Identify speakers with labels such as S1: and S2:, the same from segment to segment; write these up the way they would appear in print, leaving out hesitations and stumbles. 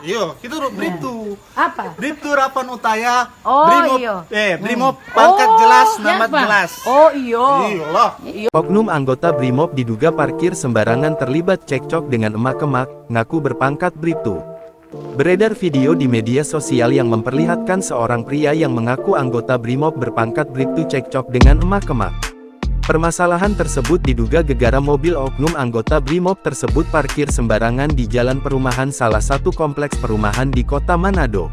S1: Iya, kita udah Bribtu.
S2: Apa?
S1: Bribtu Rapan Utaya.
S2: Oh,
S1: Brimob,
S2: iya.
S1: Brimob pangkat jelas, nama
S3: siapa?
S1: jelas.
S2: Oh iya.
S1: Iyalah.
S4: Oknum anggota Brimob diduga parkir sembarangan terlibat cekcok dengan emak-emak, ngaku berpangkat Bribtu. Beredar video di media sosial yang memperlihatkan seorang pria yang mengaku anggota Brimob berpangkat Bribtu cekcok dengan emak-emak. Permasalahan tersebut diduga gegara mobil oknum anggota Brimob tersebut parkir sembarangan di jalan perumahan salah satu kompleks perumahan di kota Manado.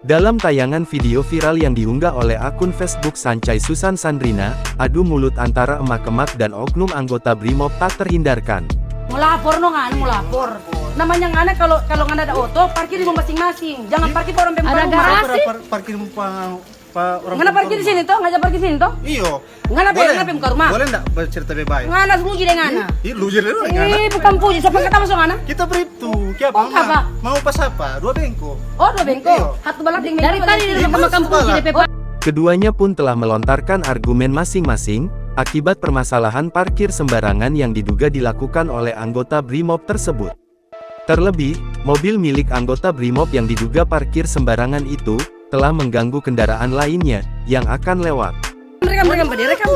S4: Dalam tayangan video viral yang diunggah oleh akun Facebook Sancai Susan Sandrina, adu mulut antara emak-emak dan oknum anggota Brimob tak terhindarkan.
S2: Mau lapor no ngana, mau lapor. Namanya ngana kalau ngana ada auto, parkir di rumah masing-masing. Jangan parkir di orang pempa
S3: Ada
S2: rumah.
S3: garasi.
S1: Parkir orang.
S2: Ngana parkir di sini toh, ngajak parkir di sini toh.
S1: Iyo.
S2: Ngana muka rumah.
S1: Boleh enggak bercerita bebas?
S2: Ngana luji deh ngana.
S1: Ih, lu jadi lu ngana.
S2: Bukan puji, siapa kata masuk ngana?
S1: Kita Bribtu. Siapa?
S2: Oh, apa?
S1: Mau pas apa? 2 bengko.
S2: Oh, dua bengko.
S1: Iya.
S2: Satu balap ding
S3: Dari tadi di rumah kampung di DP Pak.
S4: Keduanya pun telah melontarkan argumen masing-masing, akibat permasalahan parkir sembarangan yang diduga dilakukan oleh anggota Brimob tersebut. Terlebih, mobil milik anggota Brimob yang diduga parkir sembarangan itu, telah mengganggu kendaraan lainnya, yang akan lewat.
S2: Rekam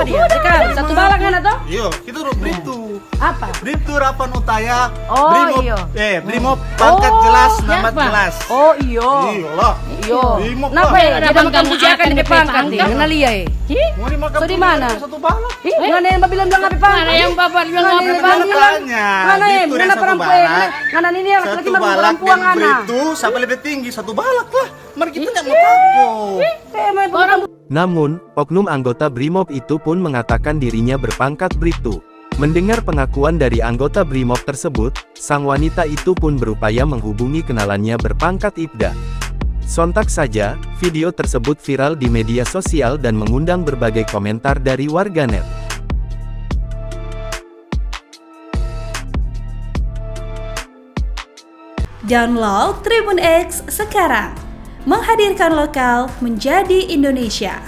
S2: dia. Satu balap ngana toh?
S1: Iya, kita udah Bribtu.
S2: Apa?
S1: Bribtu Rapan Utaya.
S2: Oh,
S1: Brimob,
S2: iya.
S1: Brimob pangkat jelas, nama
S3: siapa?
S1: jelas.
S2: Oh iya.
S1: Iyalah.
S2: Iya.
S1: Brimob
S2: Napa
S1: lah.
S2: ya?
S3: Ada
S2: Jadi
S3: bangkang
S2: makan puji akan
S3: akan
S2: di
S3: di
S2: pangkat
S3: pangkat.
S2: nih. Ngana liya
S1: Mau dimakan
S2: So, di mana?
S1: Satu balak.
S2: Ngana yang bilang apa pangkat?
S3: Ada yang bapak bilang
S2: Ngana
S3: apa
S2: yang
S3: Pak?
S2: bilang.
S1: Tanya.
S2: Ngana ya,
S1: Bribtu
S2: ngana
S1: dan satu
S2: perempuan.
S1: balak.
S2: Ngana ini yang laki-laki
S1: Satu
S2: mah
S1: balak
S2: perempuan
S1: dan
S2: ngana.
S1: Bribtu siapa lebih tinggi? Satu balak lah. Mari kita nggak mau takut.
S2: Kayak main
S3: Orang
S4: Namun, oknum anggota Brimob itu pun mengatakan dirinya berpangkat Bribtu. Mendengar pengakuan dari anggota Brimob tersebut, sang wanita itu pun berupaya menghubungi kenalannya berpangkat Ibda. Sontak saja, video tersebut viral di media sosial dan mengundang berbagai komentar dari warganet.
S5: Download Tribun X sekarang, menghadirkan lokal menjadi Indonesia.